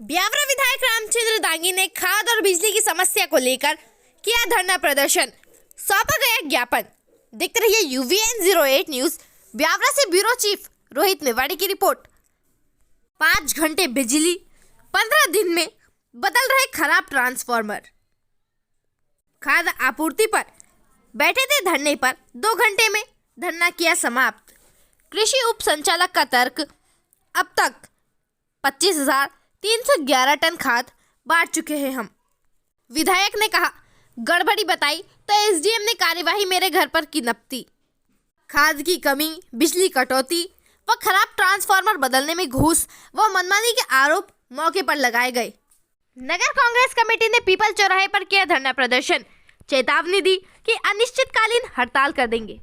ब्यावरा विधायक रामचंद्र दांगी ने खाद और बिजली की समस्या को लेकर किया धरना प्रदर्शन, सौंपा गया ज्ञापन। देखते रहिए UVN 08 न्यूज। ब्यावरा से ब्यूरो चीफ रोहित मेवाड़ी की रिपोर्ट। 5 घंटे बिजली, 15 दिन में बदल रहे खराब ट्रांसफार्मर। खाद आपूर्ति पर बैठे थे धरने पर, 2 घंटे में धरना किया समाप्त। कृषि उप संचालक का तर्क, अब तक 25,311 टन खाद बांट चुके हैं हम। विधायक ने कहा, गड़बड़ी बताई तो SDM ने कार्यवाही मेरे घर पर की नपती। खाद की कमी, बिजली कटौती व खराब ट्रांसफार्मर बदलने में घूस व मनमानी के आरोप मौके पर लगाए गए। नगर कांग्रेस कमेटी ने पीपल चौराहे पर किया धरना प्रदर्शन, चेतावनी दी कि अनिश्चितकालीन हड़ताल कर देंगे।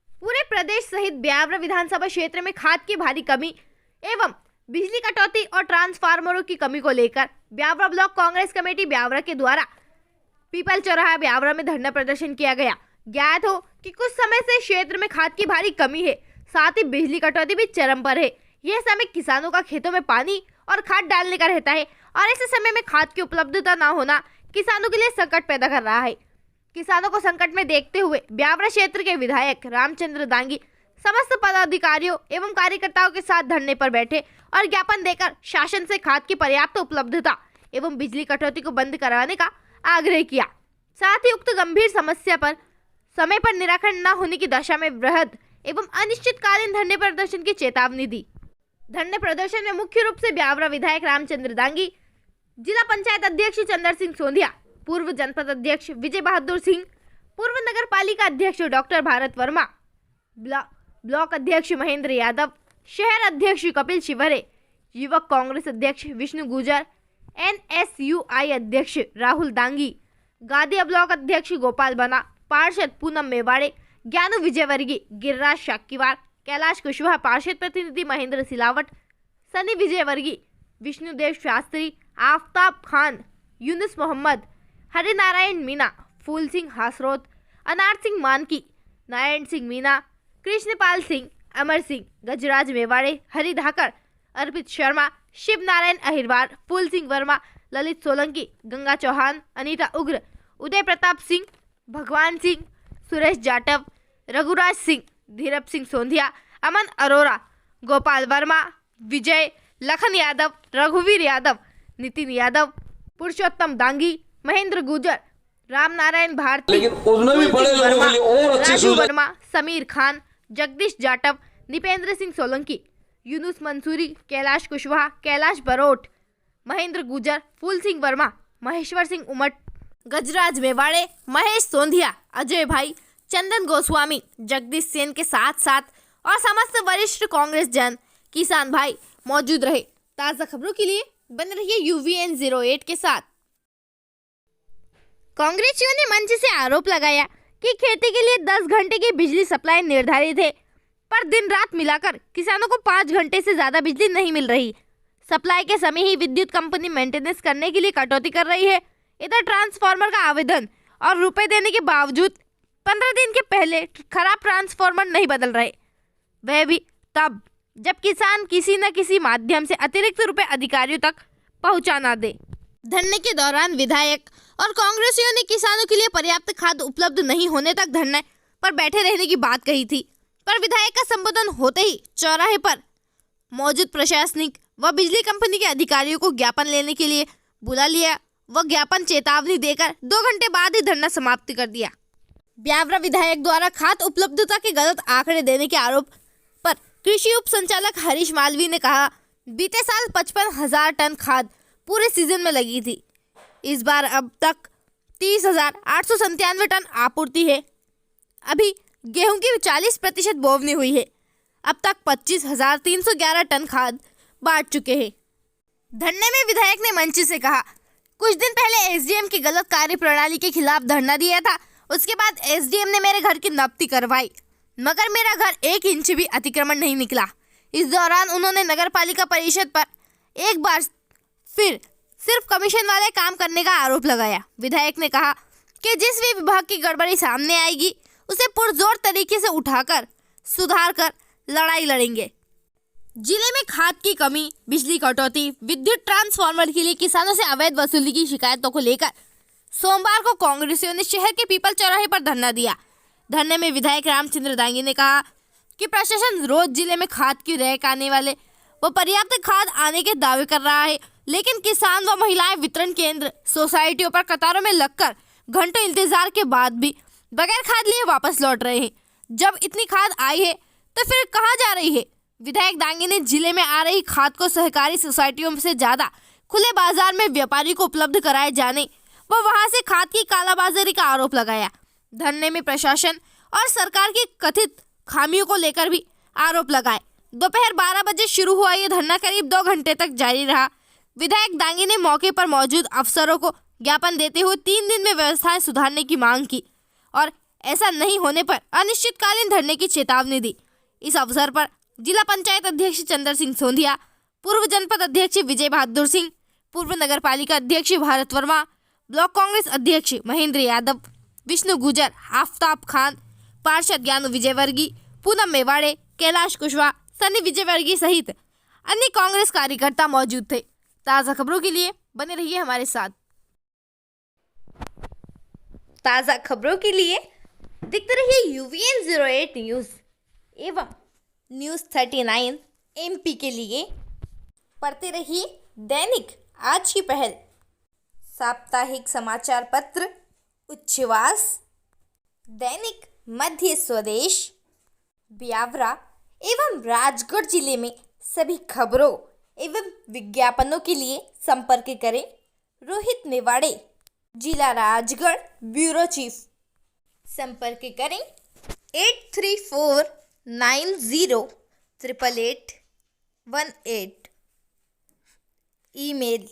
पूरे प्रदेश सहित ब्यावरा विधानसभा क्षेत्र में खाद की भारी कमी एवं बिजली कटौती और ट्रांसफार्मरों की कमी को लेकर ब्यावरा ब्लॉक कांग्रेस कमेटी ब्यावरा के द्वारा पीपल चौराहा ब्यावरा में धरना प्रदर्शन किया गया। ज्ञात हो कि कुछ समय से क्षेत्र में खाद की भारी कमी है, साथ ही बिजली कटौती भी चरम पर है। यह समय किसानों का खेतों में पानी और खाद डालने का रहता है और ऐसे समय में खाद की उपलब्धता न होना किसानों के लिए संकट पैदा कर रहा है। किसानों को संकट में देखते हुए ब्यावरा क्षेत्र के विधायक रामचंद्र दांगी समस्त पदाधिकारियों एवं कार्यकर्ताओं के साथ धरने पर बैठे और ज्ञापन देकर शासन से खाद की पर्याप्त उपलब्धता एवं बिजली कटौती को बंद कराने का आग्रह किया। साथ ही उक्त गंभीर समस्या पर समय पर निराकरण न होने की दशा में वृहद एवं अनिश्चितकालीन धरने प्रदर्शन की चेतावनी दी। धरने प्रदर्शन में मुख्य रूप से ब्यावरा विधायक रामचंद्र दांगी, जिला पंचायत अध्यक्ष चंदर सिंह सोंधिया, पूर्व जनपद अध्यक्ष विजय बहादुर सिंह, पूर्व नगर पालिका अध्यक्ष डॉक्टर भारत वर्मा, ब्लॉक अध्यक्ष महेंद्र यादव, शहर अध्यक्ष कपिल शिवरे, युवक कांग्रेस अध्यक्ष विष्णु गुजर, NSUI अध्यक्ष राहुल दांगी, गादिया ब्लॉक अध्यक्ष गोपाल बना, पार्षद पूनम मेवाड़े, ज्ञानू विजयवर्गीय, गिरिराज शाक्कीवार, कैलाश कुशवाहा, पार्षद प्रतिनिधि महेंद्र सिलावट, सनी विजयवर्गीय, विष्णुदेव शास्त्री, आफ्ताब खान, यूनुस मोहम्मद, हरिनारायण मीना, फूल सिंह हासरोत, अनार सिंह मानकी, नारायण सिंह मीना, कृष्णपाल सिंह, अमर सिंह, गजराज मेवाड़े, हरि धाकर, अर्पित शर्मा, शिव नारायण अहिरवार, फूल सिंह वर्मा, ललित सोलंकी, गंगा चौहान, अनीता उग्र, उदय प्रताप सिंह, भगवान सिंह, सुरेश जाटव, रघुराज सिंह, धीरज सिंह सोंधिया, अमन अरोरा, गोपाल वर्मा, विजय, लखन यादव, रघुवीर यादव, नितिन यादव, पुरुषोत्तम दांगी, महेंद्र गुजर, राम नारायण भारती, लेकिन उसमें भी बड़े लोगों के लिए और अच्छी राजू वर्मा, समीर खान, जगदीश जाटव, निपेंद्र सिंह सोलंकी, यूनुस मंसूरी, कैलाश कुशवाहा, कैलाश बरोट, महेंद्र गुजर, फूल सिंह वर्मा, महेश्वर सिंह उमट, गजराज मेवाड़े, महेश सोंधिया, अजय भाई, चंदन गोस्वामी, जगदीश सेन के साथ साथ और समस्त वरिष्ठ कांग्रेस जन, किसान भाई मौजूद रहे। ताज़ा खबरों के लिए बने रहिए UVN 08 के साथ। कांग्रेसियों ने मंच से आरोप लगाया कि खेती के लिए 10 घंटे की बिजली सप्लाई निर्धारित है, पर दिन रात मिलाकर किसानों को 5 घंटे से ज्यादा बिजली नहीं मिल रही। सप्लाई के समय ही विद्युत कंपनी मेंटेनेंस करने के लिए कटौती कर रही है। इधर ट्रांसफार्मर का आवेदन और रुपए देने के बावजूद 15 दिन के पहले खराब ट्रांसफार्मर नहीं बदल रहे, वह भी तब जब किसान किसी न किसी माध्यम से अतिरिक्त रुपए अधिकारियों तक पहुंचा ना दे। धरने के दौरान विधायक और कांग्रेसियों ने किसानों के लिए पर्याप्त खाद उपलब्ध नहीं होने तक धरने पर बैठे रहने की बात कही थी, पर विधायक का संबोधन होते ही चौराहे पर मौजूद प्रशासनिक व बिजली कंपनी के अधिकारियों को ज्ञापन लेने के लिए बुला लिया व ज्ञापन चेतावनी देकर 2 घंटे बाद ही धरना समाप्त कर दिया। ब्यावरा विधायक द्वारा खाद उपलब्धता के गलत आंकड़े देने के आरोप पर कृषि उप संचालक हरीश मालवी ने कहा, बीते साल 55,000 टन खाद पूरे सीजन में लगी थी। इस बार अब तक 30,897 टन आपूर्ति है। अभी गेहूं की 40% बोवनी हुई है। अब तक 25,311 टन खाद बांट चुके हैं। धरने में विधायक ने मंच से कहा, कुछ दिन पहले SDM की गलत कार्य प्रणाली के खिलाफ धरना दिया था। उसके बाद SDM ने मेरे घर की नपती करवाई, मगर मेरा घर 1 इंच भी अतिक्रमण नहीं निकला। इस दौरान उन्होंने नगर पालिका परिषद पर एक बार फिर सिर्फ कमीशन वाले काम करने का आरोप लगाया। विधायक ने कहा कि जिस भी विभाग की गड़बड़ी सामने आएगी उसे पुरजोर तरीके से उठाकर सुधार कर लड़ाई लड़ेंगे। जिले में खाद की कमी, बिजली कटौती, विद्युत ट्रांसफार्मर के लिए किसानों से अवैध वसूली की शिकायतों को लेकर सोमवार को कांग्रेसियों ने शहर के पीपल चौराहे पर धरना दिया। धरने में विधायक रामचंद्र दांगी ने कहा कि प्रशासन रोज जिले में खाद की रैक आने वाले व पर्याप्त खाद आने के दावे कर रहा है, लेकिन किसान व महिलाएं वितरण केंद्र, सोसाइटियों पर कतारों में लगकर घंटों इंतजार के बाद भी बगैर खाद लिए वापस लौट रहे हैं। जब इतनी खाद आई है तो फिर कहाँ जा रही है? विधायक दांगी ने जिले में आ रही खाद को सहकारी सोसाइटियों से ज्यादा खुले बाजार में व्यापारी को उपलब्ध कराए जाने व वहां से खाद की कालाबाजारी का आरोप लगाया। धरने में प्रशासन और सरकार की कथित खामियों को लेकर भी आरोप लगाए। दोपहर 12 बजे शुरू हुआ ये धरना करीब 2 घंटे तक जारी रहा। विधायक दांगी ने मौके पर मौजूद अफसरों को ज्ञापन देते हुए 3 दिन में व्यवस्थाएं सुधारने की मांग की और ऐसा नहीं होने पर अनिश्चितकालीन धरने की चेतावनी दी। इस अवसर पर जिला पंचायत अध्यक्ष चंद्र सिंह सोंधिया, पूर्व जनपद अध्यक्ष विजय बहादुर सिंह, पूर्व नगर पालिका अध्यक्ष भारत वर्मा, ब्लॉक कांग्रेस अध्यक्ष महेंद्र यादव, विष्णु गुजर, आफ्ताब खान, पार्षद ज्ञानू विजयवर्गीय, पूनम मेवाड़े, कैलाश कुशवाहा, सनी विजयवर्गीय सहित अन्य कांग्रेस कार्यकर्ता मौजूद थे। ताज़ा खबरों के लिए बने रहिए हमारे साथ। ताज़ा खबरों के लिए देखते रहिए UVN 08 न्यूज़ एवं न्यूज़ 39 MP के लिए पढ़ते रहिए दैनिक आज की पहल, साप्ताहिक समाचार पत्र उच्छ्वास, दैनिक मध्य स्वदेश, ब्यावरा एवं राजगढ़ जिले में सभी खबरों एवं विज्ञापनों के लिए संपर्क करें रोहित मेवाड़े, जिला राजगढ़ ब्यूरो चीफ। संपर्क करें 8349088818। Email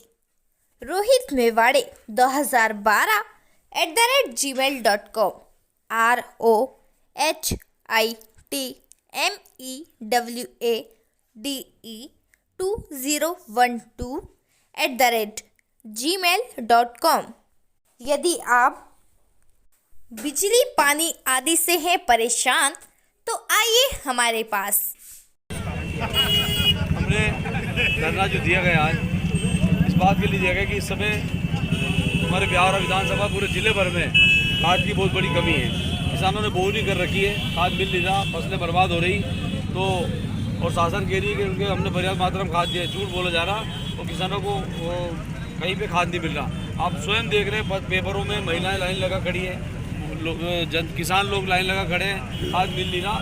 rohitmewade2012@gmail.com rohitmewade2012@gmail.com। यदि आप बिजली पानी आदि से हैं परेशान तो आइए हमारे पास। हमने धरना जो दिया गया आज इस बात के लिए दिया गया कि इस समय हमारे ब्यावरा विधानसभा पूरे जिले भर में खाद की बहुत बड़ी कमी है। किसानों ने बोनी कर रखी है, खाद मिल नहीं रहा, फसलें बर्बाद हो रही तो और शासन कह रही है कि उनके हमने पर्याप्त मात्रा में खाद दिया, झूठ बोला जा रहा और किसानों को कहीं पे खाद नहीं मिल रहा। आप स्वयं देख रहे हैं पेपरों में महिलाएं लाइन लगा खड़ी है, किसान लोग लाइन लगा खड़े हैं, खाद मिल नहीं रहा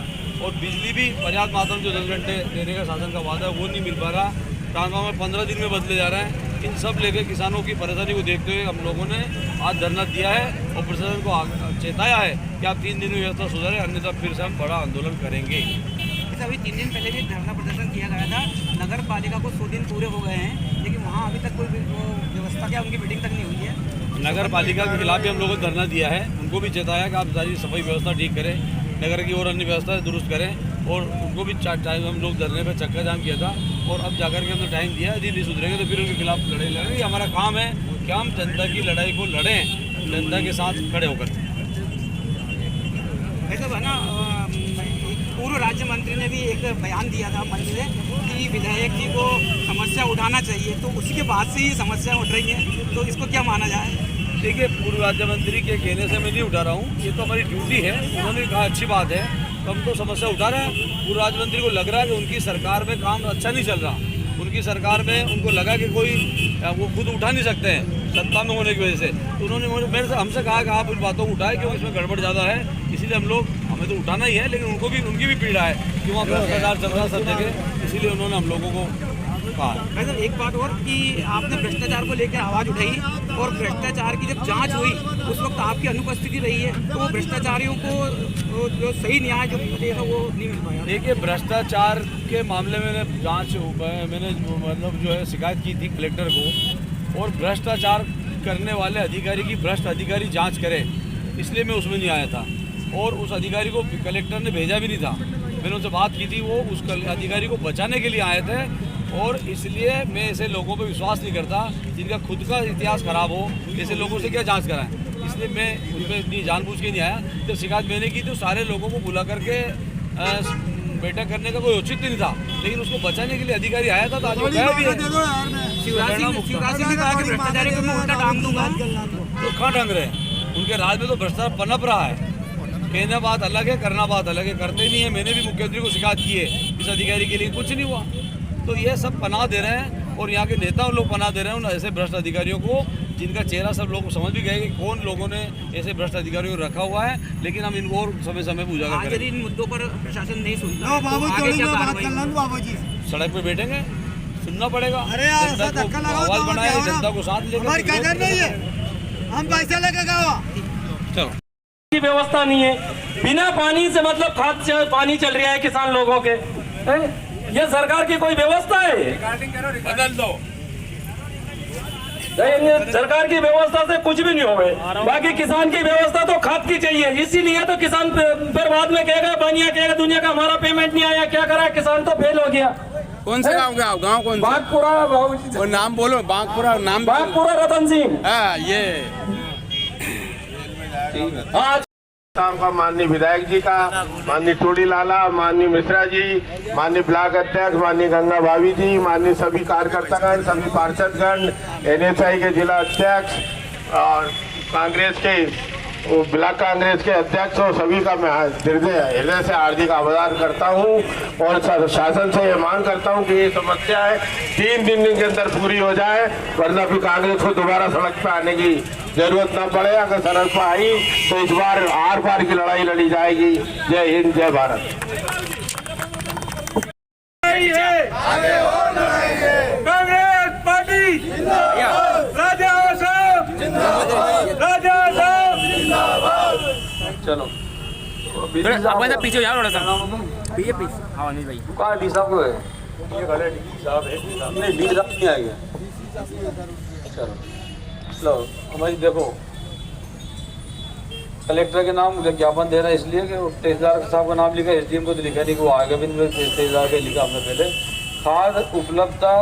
और बिजली भी पर्याप्त मात्रा में जो 10 घंटे देने का शासन का वादा है वो नहीं मिल पा रहा। ट्रांसफार्मर 15 दिन में बदले जा रहा है। इन सब लेकर किसानों की परेशानी को देखते हुए हम लोगों ने आज धरना दिया है और प्रशासन को चेताया है कि आप 3 दिन में व्यवस्था सुधारें, अन्यथा फिर से हम बड़ा आंदोलन करेंगे। अभी 3 दिन पहले भी धरना प्रदर्शन किया गया था। नगर पालिका को 100 दिन पूरे हो गए हैं, लेकिन वहाँ अभी तक कोई व्यवस्था क्या उनकी मीटिंग तक नहीं हुई है। नगर पालिका के खिलाफ भी हम लोगों ने धरना दिया है, उनको भी चेताया कि आप सारी सफाई व्यवस्था ठीक करें, नगर की और अन्य व्यवस्था दुरुस्त करें और उनको भी टाइम हम लोग धरने पर चक्का जाम किया था और अब जाकर के हमने टाइम दिया। यदि नहीं सुधरेंगे तो फिर उनके खिलाफ लड़ाई लड़ेंगे। हमारा काम है कि हम जनता की लड़ाई को लड़ें, जनता के साथ खड़े होकर। ऐसा है ना, पूर्व राज्य मंत्री ने भी एक बयान दिया था मंच से कि विधायक जी को समस्या उठाना चाहिए, तो उसी के बाद से ये समस्या उठ रही है, तो इसको क्या माना जाए? देखिए, पूर्व राज्य मंत्री के कहने से मैं नहीं उठा रहा हूँ, ये तो हमारी ड्यूटी है। उन्होंने कहा अच्छी बात है, तो हम तो समस्या उठा रहे हैं। पूर्व राज्य मंत्री को लग रहा है कि उनकी सरकार में काम अच्छा नहीं चल रहा, उनकी सरकार में उनको लगा कि कोई वो खुद उठा नहीं सकते हैं सत्ता में होने की वजह से, तो उन्होंने मेरे से हमसे कहा कि आप उन बातों को उठाएं क्योंकि इसमें गड़बड़ ज़्यादा है, इसीलिए हम लोग हमें तो उठाना ही है, लेकिन उनको भी उनकी भी पीड़ा है कि वहाँ भ्रष्टाचार चल रहा है सब जगह, इसीलिए उन्होंने हम लोगों को कहा। सर एक बात और कि आपने भ्रष्टाचार को लेकर आवाज़ उठाई और भ्रष्टाचार की जब जांच हुई उस वक्त आपकी अनुपस्थिति रही है, तो भ्रष्टाचारियों को जो सही न्याय जो मिलेगा वो नहीं मिल पाया। देखिए, भ्रष्टाचार के मामले में मैंने मतलब जो है शिकायत की थी कलेक्टर को, और भ्रष्टाचार करने वाले अधिकारी की भ्रष्ट अधिकारी जांच करे, इसलिए मैं उसमें नहीं आया था और उस अधिकारी को कलेक्टर ने भेजा भी नहीं था। मैंने उनसे बात की थी, वो उस अधिकारी को बचाने के लिए आए थे और इसलिए मैं ऐसे लोगों पे विश्वास नहीं करता जिनका खुद का इतिहास खराब हो, ऐसे लोगों से क्या जांच कराएं, इसलिए मैं उन पर इतनी जानबूझ के नहीं आया। जब शिकायत मैंने की तो सारे लोगों को बुला करके बैठक करने का कोई औचित्य नहीं था, लेकिन उसको बचाने के लिए अधिकारी आया था, तो आज वो गया भी है। शिवराज सिंह ने कहा कि भ्रष्टाचारी को मैं उल्टा टांग दूंगा। तो कहाँ टांग रहे हैं? उनके राज में तो भ्रष्टाचार पनप रहा है। कहना बात अलग है, करना बात अलग है। करते नहीं है। मैंने भी मुख्यमंत्री को शिकायत की है इस अधिकारी के लिए, कुछ नहीं हुआ। तो ये सब पनाह दे रहे हैं, और यहाँ के नेता लोग पनाह दे रहे हैं उन ऐसे भ्रष्ट अधिकारियों को, जिनका चेहरा सब लोग समझ भी गए कि कौन लोगों ने ऐसे भ्रष्ट अधिकारियों को रखा हुआ है। लेकिन हम इनको और समय समय पर उजागर अगर करेंगे। इन मुद्दों पर प्रशासन नहीं सुनता तो आगे क्या कार्रवाई? सड़क पे बैठेंगे, सुनना पड़ेगा। अरे यार, जनता ऐसा धक्का को लगाओ आवाज तो बनाए, क्या होगा? जनता को साथ लेकर हमारी कदर नहीं है, हम पैसे लेके गए। चलो। की व्यवस्था नहीं है, बिना पानी से मतलब खाद से पानी चल रहा है किसान लोगों के। ये सरकार की कोई व्यवस्था है? बदल दो। सरकार की व्यवस्था से कुछ भी नहीं होगा। बाकी किसान की व्यवस्था तो खाद की चाहिए, इसीलिए तो किसान फिर बाद में कहेगा, बनिया कहेगा दुनिया का हमारा पेमेंट नहीं आया, क्या करा, किसान तो फेल हो गया। कौन से गांव का? गांव कौन सा? बागपुरा। और नाम बोलो, बागपुरा नाम। बागपुरा रतन सिंह। हाँ, ये आज शाम का माननीय विधायक जी का, माननीय टोडी लाला, माननीय मिश्रा जी, माननीय ब्लॉक अध्यक्ष, माननीय गंगा भाभी जी, माननीय सभी कार्यकर्तागण, सभी पार्षदगण, NSI के जिला अध्यक्ष और कांग्रेस के ब्लॉक कांग्रेस के अध्यक्ष और सभी का मैं हृदय से हार्दिक आभार करता हूं, और शासन से ये मांग करता हूं कि ये समस्या है 3 दिन के अंदर पूरी हो जाए, वरना फिर कांग्रेस को दोबारा सड़क पे आने की जरूरत न पड़े। अगर सड़क पर आई तो इस बार आर पार की लड़ाई लड़ी जाएगी। जय हिंद, जय भारत। कांग्रेस पार्टी राजा साहब, राजा साहब। चलो आप पीछे यार, थोड़ा सा पीछे। हाँ नहीं भाई, कहाँ डी साहब को है? नहीं, डी साहब नहीं आएगा। चलो लो, हमारी देखो, कलेक्टर के नाम ज्ञापन दे रहा है इसलिए कि तहसीलदार साहब का नाम लिखा, SDM को तो लिखा नहीं कि वो आएगा भी नहीं। तहसीलदार का लिखा हमने पहले। खाद उपलब्धता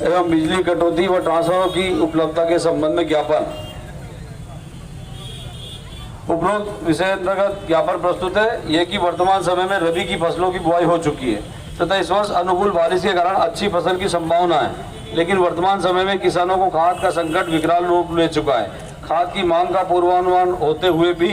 एवं बिजली कटौती व ट्रांसफार्मर की उपलब्धता के संबंध में ज्ञापन। उपरोक्त विषय अंतर्गत ज्ञापन प्रस्तुत है। यह कि वर्तमान समय में रबी की फसलों की बुआई हो चुकी है तथा इस वर्ष अनुकूल बारिश के कारण अच्छी फसल की संभावना है, लेकिन वर्तमान समय में किसानों को खाद का संकट विकराल रूप ले चुका है। खाद की मांग का पूर्वानुमान होते हुए भी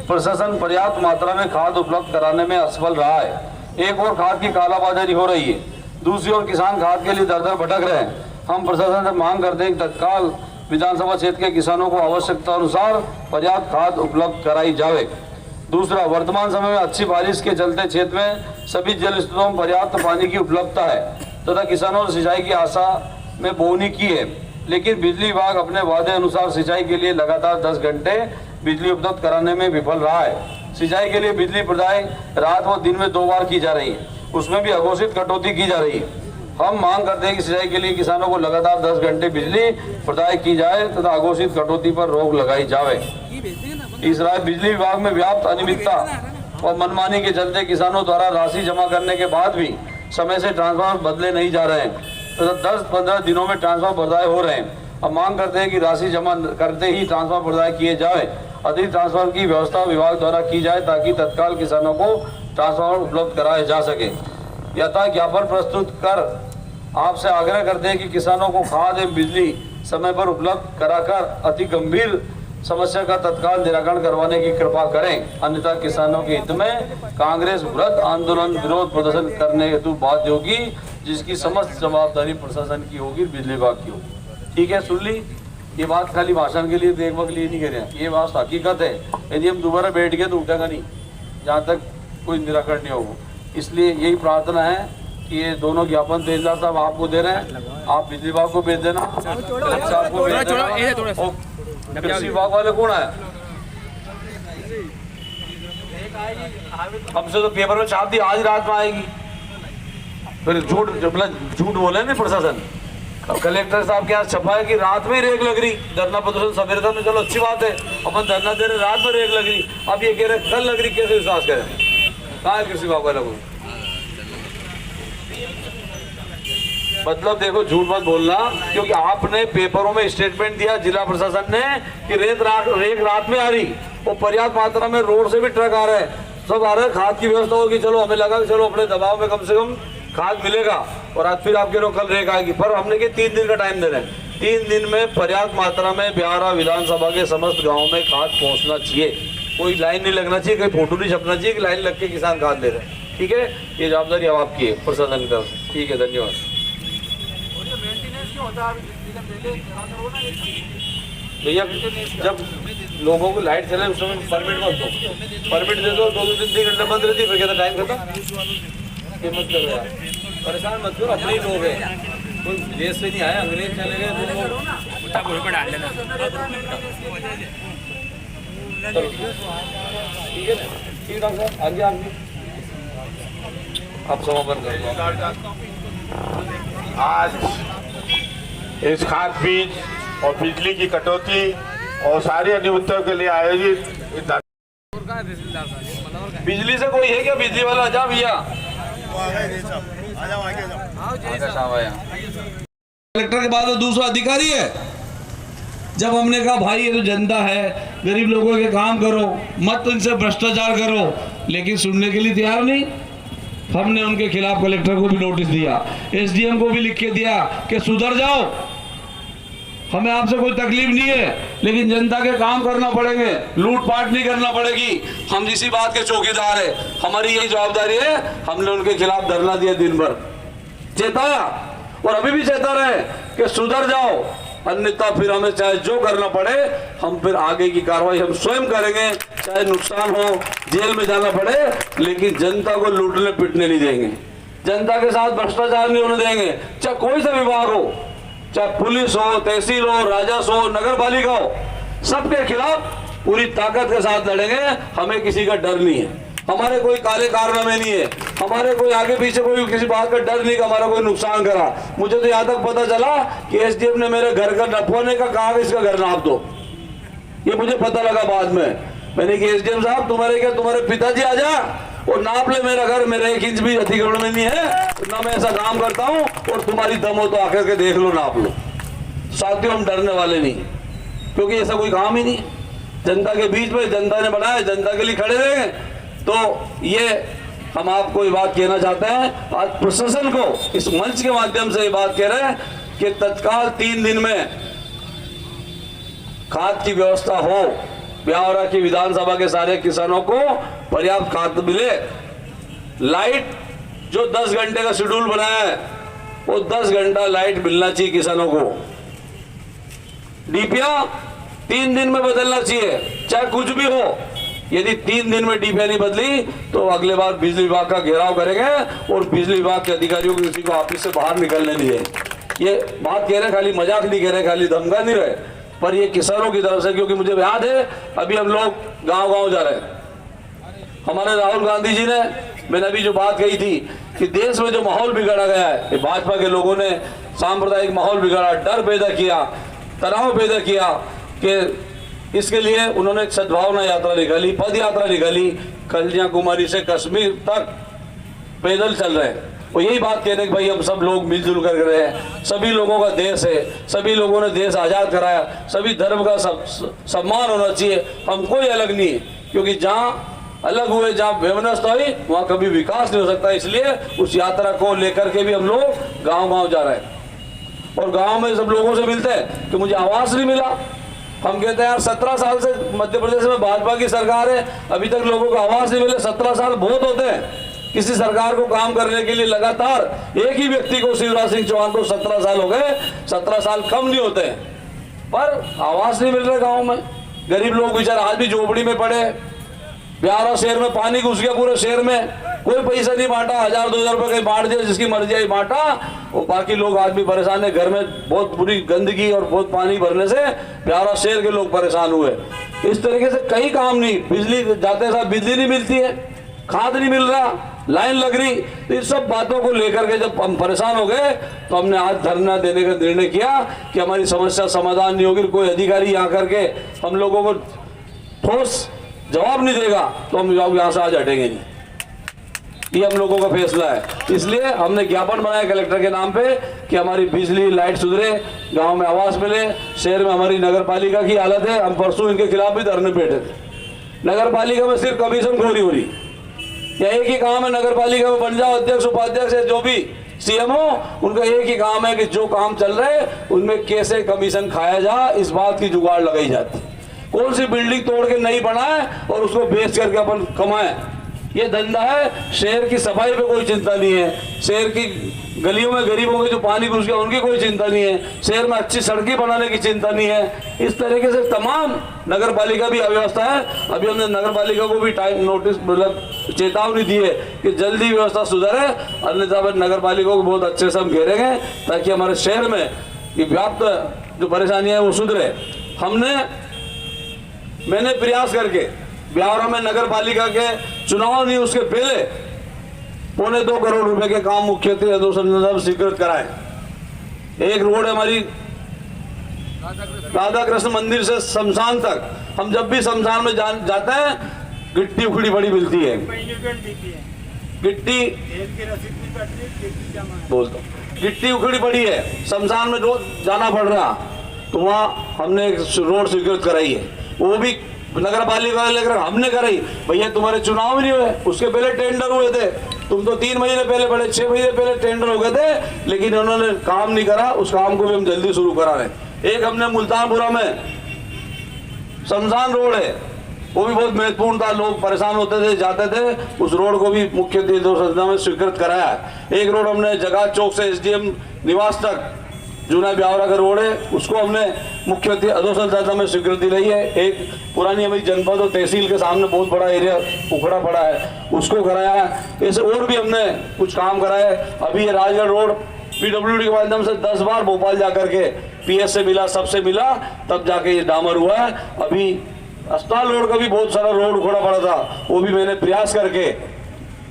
प्रशासन पर्याप्त मात्रा में खाद उपलब्ध कराने में असफल रहा है। एक और खाद की कालाबाजारी हो रही है, दूसरी ओर किसान खाद के लिए दर दर भटक रहे हैं। हम प्रशासन से मांग करते हैं कि तत्काल विधानसभा क्षेत्र के किसानों को आवश्यकता अनुसार पर्याप्त खाद उपलब्ध कराई जाए। दूसरा, वर्तमान समय में अच्छी बारिश के चलते क्षेत्र में सभी जल स्त्रोतों में पर्याप्त पानी की उपलब्धता है तथा किसानों ने सिंचाई की आशा में बोवनी की है, लेकिन बिजली विभाग अपने वादे अनुसार सिंचाई के लिए लगातार 10 घंटे बिजली उपलब्ध कराने में विफल रहा है। सिंचाई के लिए बिजली प्रदाय रात व दिन में 2 बार की जा रही है, उसमें भी अघोषित कटौती की जा रही है। हम मांग करते हैं कि सिंचाई के लिए किसानों को लगातार 10 घंटे बिजली प्रदाय की जाए तथा अघोषित कटौती पर रोक लगाई जाए। तीसरा, बिजली विभाग में व्याप्त अनियमितता और मनमानी के चलते किसानों द्वारा राशि जमा करने के बाद भी समय से ट्रांसफार्मर बदले नहीं जा रहे हैं तथा 10-15 दिनों में ट्रांसफार्मर प्रदाय हो रहे हैं। हम मांग करते हैं कि राशि जमा करते ही ट्रांसफार्मर प्रदाय किए जाए। अतिरिक्त ट्रांसफार्मर की व्यवस्था विभाग द्वारा की जाए ताकि तत्काल किसानों को ट्रांसफार्मर उपलब्ध कराए जा सके। यथा ज्ञापन प्रस्तुत कर आपसे आग्रह करते हैं कि किसानों को खाद एवं बिजली समय पर उपलब्ध कराकर अति गंभीर समस्या का तत्काल निराकरण करवाने की कृपा करें, अन्यथा किसानों के हित में कांग्रेस वृहद आंदोलन विरोध प्रदर्शन करने हेतु बाध्य होगी, जिसकी समस्त जवाबदारी प्रशासन की होगी, बिजली विभाग की होगी। ठीक है, सुन ली। ये बात खाली भाषण के लिए देखने के लिए नहीं कह रहे हैं, ये बात हकीकत है। यदि हम दोबारा बैठ गए तो उठेगा नहीं जहाँ तक कोई निराकरण नहीं होगा। इसलिए यही प्रार्थना है कि ये दोनों ज्ञापन तहसीलदार साहब आपको दे रहे हैं, आप बिजली विभाग को भेज देना, आपको भेज देना। कृषि विभाग वाले कौन है? हमसे तो पेपर में छाप दी, आज रात में आएगी। फिर झूठ बोले ना प्रशासन। अब कलेक्टर साहब के यहाँ छपा है कि रात में ही रेक लग रही, धरना प्रदर्शन सवेरे था, चलो अच्छी बात है, अपन धरना दे रहे, रात में रेक लग रही। अब ये कह रहे कल लग रही, कैसे विश्वास करें? कहाँ है कृषि विभाग वाला को? मतलब देखो, झूठ मत बोलना, क्योंकि आपने पेपरों में स्टेटमेंट दिया जिला प्रशासन ने कि रेक रात में आ रही, और पर्याप्त मात्रा में रोड से भी ट्रक आ रहे हैं, सब आ रहे हैं। खाद की व्यवस्था होगी, चलो हमें लगा कि चलो अपने दबाव में कम से कम खाद मिलेगा और आज फिर आपके लोग कल रेक आएगी। पर हमने कि 3 दिन का टाइम दे रहे हैं, 3 दिन में पर्याप्त मात्रा में ब्यावरा विधानसभा के समस्त गाँव में खाद पहुँचना चाहिए। कोई लाइन नहीं लगना चाहिए, कोई फोटो नहीं छपना चाहिए कि लाइन लग के किसान खाद ले रहे हैं। ठीक है, ये जवाबदारी अब आपकी है प्रशासन की तरफ से। ठीक है, धन्यवाद। भैया जब लोगों को लाइट चले उस समय परमिट मत दो, परमिट दे दो, 2-3 घंटे बंद रहती है, फिर कहता टाइम खत्म। ये मत करो यार, परेशान मत करो, अपने ही लोग हैं, कोई विदेश से नहीं आए, अंग्रेज चले गए तो ठीक है ना। ठीक डॉक्टर साहब, आगे आगे आप समापन कर दो। आज इस खाद बीज और बिजली की कटौती और सारी अनियमितताओं के लिए आयोजित बिजली से कोई है क्या? बिजली वाला जा भैया। कलेक्टर के बाद दूसरा अधिकारी है। जब हमने कहा भाई ये तो जनता है, गरीब लोगों के काम करो, मत इनसे भ्रष्टाचार करो, लेकिन सुनने के लिए तैयार नहीं। हमने उनके खिलाफ कलेक्टर को भी नोटिस दिया, एसडीएम को भी लिख के दिया कि सुधर जाओ, हमें आपसे कोई तकलीफ नहीं है, लेकिन जनता के काम करना पड़ेंगे, लूटपाट नहीं करना पड़ेगी। हम इसी बात के चौकीदार है, हमारी यही जवाबदारी है। हमने उनके खिलाफ धरना दिया, दिन भर चेताया और अभी भी चेता रहे कि सुधर जाओ, अन्यथा फिर हमें चाहे जो करना पड़े, हम फिर आगे की कार्रवाई हम स्वयं करेंगे, चाहे नुकसान हो, जेल में जाना पड़े, लेकिन जनता को लूटने पिटने नहीं देंगे, जनता के साथ भ्रष्टाचार नहीं होने देंगे। चाहे कोई सा विभाग हो, चाहे पुलिस हो, तहसील हो, राजस्व हो, नगर पालिका हो, सबके खिलाफ पूरी ताकत के साथ लड़ेंगे। हमें किसी का डर नहीं है, हमारे कोई काले कारनामे नहीं है, हमारे कोई आगे पीछे कोई किसी बात का डर नहीं कि हमारा कोई नुकसान करा। मुझे तो यहाँ तक पता चला कि एसडीएम ने मेरे घर का नपवाने का कहा कि इसका घर नाप दो, ये मुझे पता लगा बाद में। मैंने कि एसडीएम साहब तुम्हारे पिताजी आ जा और नाप ले मेरा घर, मेरा 1 इंच भी अतिक्रमण में नहीं है, ना मैं ऐसा काम करता हूँ, और तुम्हारी दम हो तो आकर के देख लो, नाप लो। साथियों, हम डरने वाले नहीं, क्योंकि ऐसा कोई काम ही नहीं है। जनता के बीच में जनता ने बनाया, जनता के लिए खड़े रहेंगे। तो ये हम आपको ये बात कहना चाहते हैं, आज प्रशासन को इस मंच के माध्यम से ये बात कह रहे हैं कि तत्काल 3 दिन में खाद की व्यवस्था हो, ब्यावरा की विधानसभा के सारे किसानों को पर्याप्त खाद मिले। लाइट जो 10 घंटे का शेड्यूल बनाया है, वो 10 घंटा लाइट मिलना चाहिए किसानों को। डीपीआई 3 दिन में बदलना चाहिए, चाहे कुछ भी हो। यदि 3 दिन में डीपीआई नहीं बदली तो अगले बार बिजली विभाग का घेराव करेंगे और बिजली विभाग के अधिकारियों को किसी को ऑफिस से बाहर निकलने नहीं देंगे। ये बात कह रहे, खाली मजाक नहीं कह रहे, खाली धमका नहीं रहे, पर ये किसानों की तरफ से, क्योंकि मुझे याद है अभी हम लोग गांव-गांव जा रहे हैं। हमारे राहुल गांधी जी ने, मैंने अभी जो बात कही थी कि देश में जो माहौल बिगाड़ा गया है, भाजपा के लोगों ने सांप्रदायिक माहौल बिगाड़ा, डर पैदा किया, तनाव पैदा किया, कि इसके लिए उन्होंने एक सद्भावना यात्रा निकाली, पद यात्रा निकाली, कन्याकुमारी से कश्मीर तक पैदल चल रहे हैं। और यही बात कह रहे कि भाई हम सब लोग मिलजुल कर रहे हैं, सभी लोगों का देश है, सभी लोगों ने देश आज़ाद कराया, सभी धर्म का सम्मान होना चाहिए, हम कोई अलग नहीं है, क्योंकि जहाँ अलग हुए, जहाँ व्यवस्था हुई, वहाँ कभी विकास नहीं हो सकता। इसलिए उस यात्रा को लेकर के भी हम लोग गाँव-गाँव जा रहे हैं और गाँव में सब लोगों से मिलते हैं कि मुझे आवास नहीं मिला। हम कहते हैं यार 17 साल से मध्य प्रदेश में भाजपा की सरकार है, अभी तक लोगों को आवास नहीं मिले। 17 साल बहुत होते हैं किसी सरकार को काम करने के लिए। लगातार एक ही व्यक्ति को, शिवराज सिंह चौहान को 17 साल हो गए, 17 साल कम नहीं होते हैं, पर आवास नहीं मिल रहे गाँव में। गरीब लोग बेचारे आज भी झोपड़ी में पड़े। ब्यावरा शहर में पानी घुस गया, पूरे शहर में कोई पैसा नहीं बांटा, 1000-2000 रुपए कहीं बांट दिया, जिसकी मर्जी आई बांटा, और बाकी लोग आज भी परेशान है। घर में बहुत बुरी गंदगी और बहुत पानी भरने से ब्यावरा शहर के लोग परेशान हुए। इस तरीके से कई काम नहीं, बिजली जाते साथ बिजली नहीं मिलती है, खाद नहीं मिल रहा, लाइन लग रही। तो इन सब बातों को लेकर के जब हम परेशान हो गए तो हमने आज धरना देने का निर्णय किया कि हमारी समस्या समाधान नहीं होगी, कोई अधिकारी यहाँ करके हम लोगों को ठोस जवाब नहीं देगा तो हम यहाँ से आज हटेंगे नहीं। ये हम लोगों का फैसला है। इसलिए हमने ज्ञापन बनाया कलेक्टर के नाम पे कि हमारी बिजली लाइट सुधरे, गांव में आवास मिले। शहर में हमारी नगर पालिका की हालत है, हम परसों इनके खिलाफ भी धरने बैठे थे। नगर पालिका में सिर्फ कमीशन खोरी हो रही। या एक ही काम है नगर पालिका में, बन जाओ अध्यक्ष उपाध्यक्ष है जो भी सीएम हो, उनका एक ही काम है कि जो काम चल रहे उनमें कैसे कमीशन खाया जा, इस बात की जुगाड़ लगाई जाती। कौन सी बिल्डिंग तोड़ के नहीं बनाए और उसको बेच करके अपन कमाए, ये धंधा है। शहर की सफाई पे कोई चिंता नहीं है, शहर की गलियों में गरीबों के जो पानी घुस गया उनकी कोई चिंता नहीं है, शहर में अच्छी सड़कें बनाने की चिंता नहीं है। इस तरीके से तमाम नगर पालिका भी अव्यवस्था है। अभी हमने नगर पालिका को भी टाइम नोटिस मतलब चेतावनी दी है कि जल्दी व्यवस्था सुधरे, अन्यथा नगर पालिका को बहुत अच्छे से हम घेरेंगे ताकि हमारे शहर में ये व्याप्त जो परेशानियां है वो सुधरे। मैंने प्रयास करके ब्यावरा में नगर पालिका के चुनाव नहीं उसके पहले 2.25 करोड़ रुपए के काम मुख्यमंत्री अधोसंरचना स्वीकृत कराए। एक रोड है हमारी राधा कृष्ण मंदिर से शमशान तक, हम जब भी शमशान में जाते हैं गिट्टी उखड़ी बड़ी मिलती है, गिट्टी उखड़ी पड़ी है, शमशान में रोज जाना पड़ रहा। तो वहाँ हमने एक रोड स्वीकृत कराई है, वो भी नगर पालिका लेकर हमने कराई। भैया तुम्हारे चुनाव नहीं हुए, उसके पहले टेंडर हुए थे, तुम तो 3 महीने पहले बड़े 6 महीने पहले टेंडर हो गए थे, लेकिन उन्होंने काम नहीं करा। उस काम को भी हम जल्दी शुरू करा रहे हैं। एक हमने मुल्तानपुरा में शमशान रोड है, वो भी बहुत महत्वपूर्ण था, लोग परेशान होते थे जाते थे, उस रोड को भी मुख्यमंत्री अधोसंरचना में स्वीकृत कराया है। एक रोड हमने जगह चौक से SDM निवास तक जूना ब्यावरा का रोड है, उसको हमने मुख्यमंत्री अधोसंरचना में स्वीकृति ली है। एक पुरानी हमारी जनपद और तहसील के सामने बहुत बड़ा एरिया उखड़ा पड़ा है, उसको कराया है। ऐसे और भी हमने कुछ काम कराया है। अभी ये राजगढ़ रोड PWD के माध्यम से 10 बार भोपाल जाकर के PS से मिला, सबसे मिला, तब जाके ये डामर हुआ है। अभी अस्पताल रोड का भी बहुत सारा रोड उखड़ा पड़ा था, वो भी मैंने प्रयास करके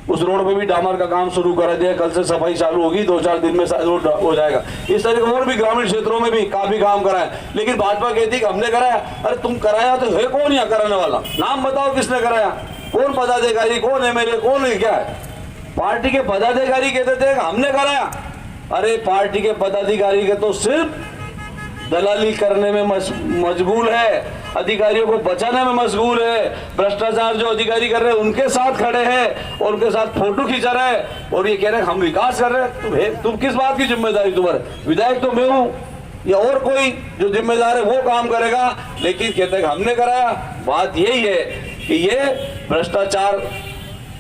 उस रोड पे भी डामर का काम शुरू करा दिया। कल से सफाई चालू होगी, 2-4 दिन में रोड हो जाएगा। इस तरह और भी ग्रामीण क्षेत्रों में भी काफी काम करा है। लेकिन भाजपा कहती कि हमने कराया, अरे तुम कराया तो है कौन यहाँ कराने वाला, नाम बताओ किसने कराया, कौन पदाधिकारी, कौन MLA, कौन है, क्या है। पार्टी के पदाधिकारी कहते थे हमने कराया, अरे पार्टी के पदाधिकारी के तो सिर्फ दलाली करने में मशगूल है, अधिकारियों को बचाने में मशगूल है। भ्रष्टाचार जो अधिकारी कर रहे हैं उनके साथ खड़े हैं और उनके साथ फोटो खींचा रहे हैं और ये कह रहे हैं हम विकास कर रहे हैं। तुम किस बात की जिम्मेदारी, तुम्हारे विधायक तो मैं हूँ या और कोई जो जिम्मेदार है वो काम करेगा, लेकिन कहते हैं हमने कराया। बात यही है कि ये भ्रष्टाचार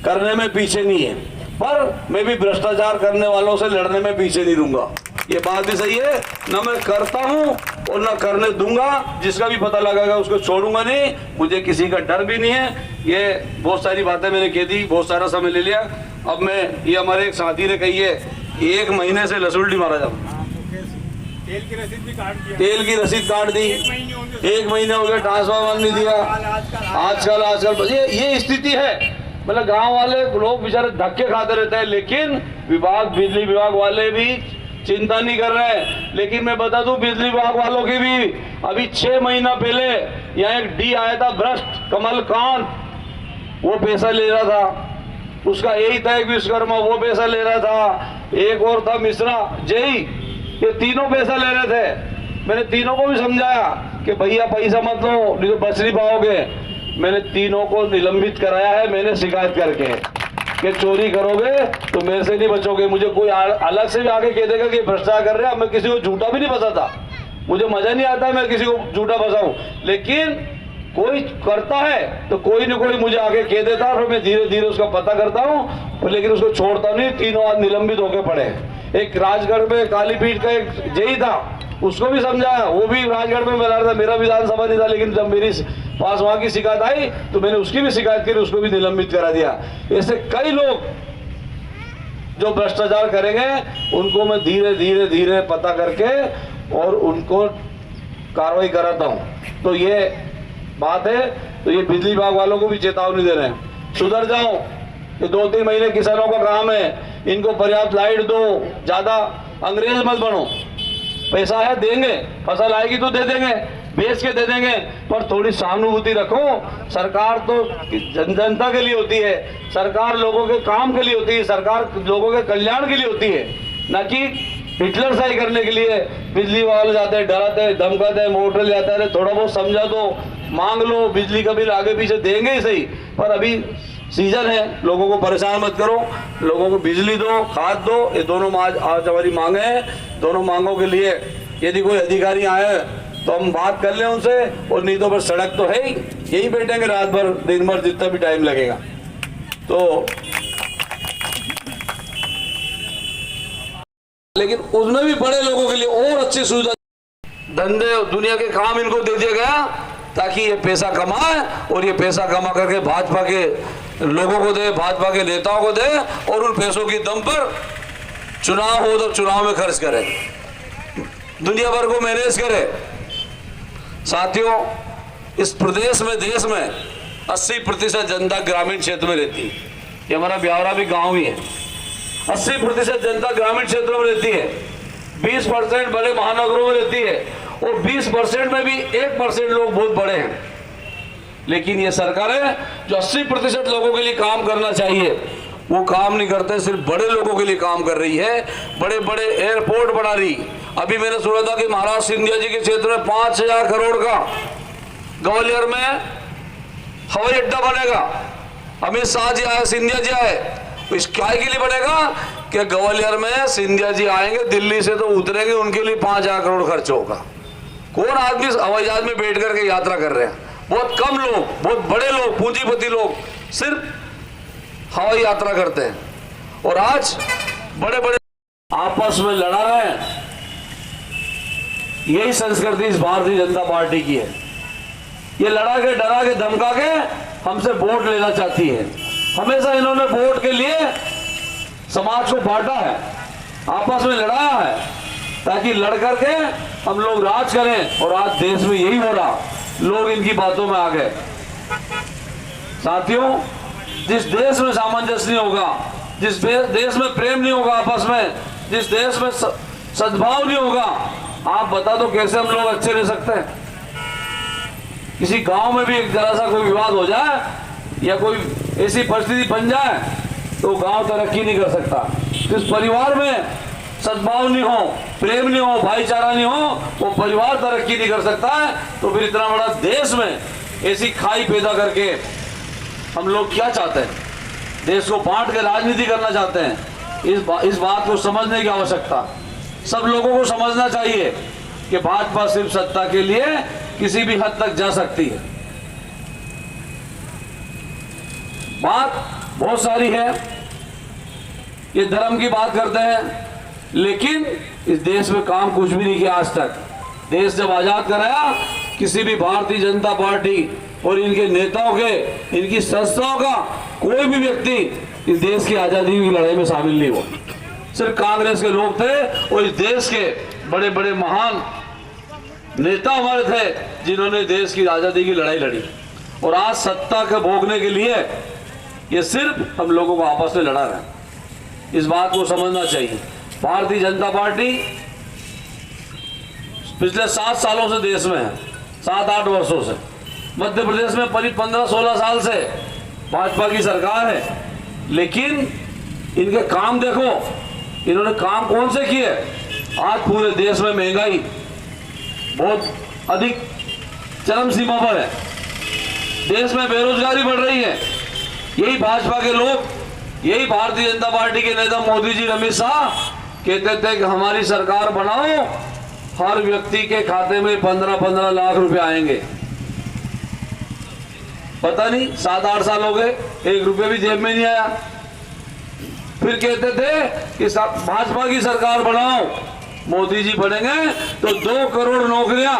करने में पीछे नहीं है, पर मैं भी भ्रष्टाचार करने वालों से लड़ने में पीछे नहीं रहूंगा। ये बात भी सही है, ना मैं करता हूं और ना करने दूंगा। जिसका भी पता लगेगा उसको छोड़ूंगा नहीं, मुझे किसी का डर भी नहीं है। ये बहुत सारी बातें मैंने कह दी, बहुत सारा समय ले लिया। अब मैं ये हमारे एक साथी ने कही है 1 महीने से लसुल्टी मारा जाओ, तेल की रसीद काट दी, 1 महीने हो गया ट्रांसफार्मर नहीं दिया। आजकल ये स्थिति है। मतलब गांव वाले लोग बेचारे धक्के खाते रहते हैं, लेकिन बिजली विभाग वाले भी चिंता नहीं कर रहे हैं। लेकिन मैं बता दूं बिजली विभाग वालों की भी अभी 6 महीना पहले यहाँ एक D आया था भ्रष्ट कमलकांत, वो पैसा ले रहा था, उसका यही था एक विश्वकर्मा, वो पैसा ले रहा था, एक और था मिश्रा जय, ये तीनों पैसा ले रहे थे। मैंने तीनों को भी समझाया कि भैया पैसा मत लो, नहीं तो बच नहीं पाओगे। मैंने तीनों को निलंबित कराया है, मैंने शिकायत करके कि चोरी करोगे तो मेरे से नहीं बचोगे। मुझे कोई अलग से भी आगे कह देगा कि भ्रष्टाचार कर रहे हैं, मैं किसी को झूठा भी नहीं फंसाता, मुझे मजा नहीं आता है मैं किसी को झूठा फंसाऊं। लेकिन कोई करता है तो कोई न कोई मुझे आगे कह देता है और मैं धीरे धीरे उसका पता करता हूँ, लेकिन उसको छोड़ता नहीं। तीनों आज निलंबित होकर पड़े। एक राजगढ़ में कालीपीठ का एक जय था, उसको भी समझाया, वो भी राजगढ़ में बना रहा था, मेरा विधानसभा नहीं था, लेकिन जब मेरी पास वहां की शिकायत आई तो मैंने उसकी भी शिकायत करी, उसको भी निलंबित करा दिया। ऐसे कई लोग जो भ्रष्टाचार करेंगे उनको मैं धीरे धीरे धीरे पता करके और उनको कार्रवाई कराता हूं। तो ये बात है। तो ये बिजली विभाग वालों को भी चेतावनी दे रहे हैं, सुधर जाओ। ये 2-3 महीने किसानों का काम है, इनको पर्याप्त लाइट दो, ज्यादा अंग्रेज मत बनो। पैसा है देंगे, फसल आएगी तो दे देंगे, बेच के दे देंगे, पर थोड़ी सहानुभूति रखो। सरकार तो जनता के लिए होती है, सरकार लोगों के काम के लिए होती है, सरकार लोगों के कल्याण के लिए होती है, न कि हिटलर शाही करने के लिए बिजली वाले जाते हैं, डराते हैं, धमकाते हैं, मोटर ले जाता है, थोड़ा बहुत समझा दो, मांग लो, बिजली का बिल आगे पीछे देंगे ही सही, पर अभी सीजन है, लोगों को परेशान मत करो, लोगों को बिजली दो, खाद दो, ये दोनों आज हमारी मांगे हैं। दोनों मांगों के लिए यदि कोई अधिकारी आए तो हम बात कर लें उनसे, और नहीं तो बस सड़क तो है ही, यही बैठेंगे रात भर दिन भर जितना भी टाइम लगेगा। तो लेकिन उसमें भी बड़े लोगों के लिए और अच्छी सुविधा, धंधे दुनिया के काम इनको दे दिया गया ताकि ये पैसा कमाए, और ये पैसा कमा करके भाजपा के लोगों को दे, भाजपा के नेताओं को दे, और उन पैसों की दम पर चुनाव हो तो चुनाव में खर्च करे, दुनिया भर को मैनेज करे। साथियों, इस प्रदेश में, देश में 80% जनता ग्रामीण क्षेत्र में रहती है। ये हमारा ब्यावरा भी गांव ही है। 80% जनता ग्रामीण क्षेत्रों में रहती है, 20% बड़े महानगरों में रहती है, और 20% में भी 1% लोग बहुत बड़े हैं। लेकिन ये सरकारें जो 80% लोगों के लिए काम करना चाहिए वो काम नहीं करते, सिर्फ बड़े लोगों के लिए काम कर रही है, बड़े बड़े एयरपोर्ट बना रही। अभी मैंने सुना था कि महाराज सिंधिया जी के क्षेत्र में 5000 करोड़ का ग्वालियर में हवाई अड्डा बनेगा। अमित शाह जी आए, सिंधिया जी आए, इस काय के लिए बनेगा कि ग्वालियर में सिंधिया जी आएंगे, दिल्ली से तो उतरेंगे, उनके लिए 5000 करोड़ खर्च होगा। कौन आदमी हवाई जहाज में बैठ करके यात्रा कर रहे हैं? बहुत कम लोग, बहुत बड़े लोग, पूंजीपति लोग सिर्फ हवाई यात्रा करते हैं। और आज बड़े बड़े आपस में लड़ा रहे हैं। यही संस्कृति इस भारतीय जनता पार्टी की है। ये लड़ा के, डरा के, धमका के हमसे वोट लेना चाहती है। हमेशा इन्होंने वोट के लिए समाज को बांटा है, आपस में लड़ाया है, ताकि लड़ करके हम लोग राज करें। और आज देश में यही हो रहा, लोग इनकी बातों में आ गए। साथियों, जिस देश में सामंजस्य नहीं होगा, जिस देश में प्रेम नहीं होगा आपस में, जिस देश में सद्भाव नहीं होगा, आप बता दो कैसे हम लोग अच्छे रह सकते हैं? किसी गांव में भी एक जरा सा कोई विवाद हो जाए या कोई ऐसी परिस्थिति बन जाए तो गांव तरक्की नहीं कर सकता। जिस परिवार में सद्भाव नहीं हो, प्रेम नहीं हो, भाईचारा नहीं हो, वो परिवार तरक्की नहीं कर सकता है। तो फिर इतना बड़ा देश में ऐसी खाई पैदा करके हम लोग क्या चाहते हैं? देश को बांट के राजनीति करना चाहते हैं। इस बात को समझने की आवश्यकता सब लोगों को समझना चाहिए कि भाजपा सिर्फ सत्ता के लिए किसी भी हद तक जा सकती है। बात बहुत सारी है, ये धर्म की बात करते हैं, लेकिन इस देश में काम कुछ भी नहीं किया आज तक। देश जब आजाद कराया, किसी भी भारतीय जनता पार्टी और इनके नेताओं के, इनकी संस्थाओं का कोई भी व्यक्ति इस देश की आजादी की लड़ाई में शामिल नहीं हुआ। सिर्फ कांग्रेस के लोग थे और इस देश के बड़े बड़े महान नेता हमारे थे जिन्होंने देश की आजादी की लड़ाई लड़ी। और आज सत्ता के भोगने के लिए ये सिर्फ हम लोगों को आपस में लड़ा रहे हैं। इस बात को समझना चाहिए। भारतीय जनता पार्टी पिछले 7 सालों से देश में है, 7-8 वर्षों से। मध्य प्रदेश में 15-16 साल से भाजपा की सरकार है, लेकिन इनके काम देखो, इन्होंने काम कौन से किए? आज पूरे देश में महंगाई बहुत अधिक चरम सीमा पर है, देश में बेरोजगारी बढ़ रही है। यही भाजपा के लोग, यही भारतीय जनता पार्टी के नेता मोदी जी, अमित शाह कहते थे कि हमारी सरकार बनाओ, हर व्यक्ति के खाते में 15-15 लाख रुपए आएंगे। पता नहीं 7-8 साल हो गए, 1 रुपये भी जेब में नहीं आया। फिर कहते थे कि भाजपा की सरकार बनाओ, मोदी जी बनेंगे तो 2 करोड़ नौकरियां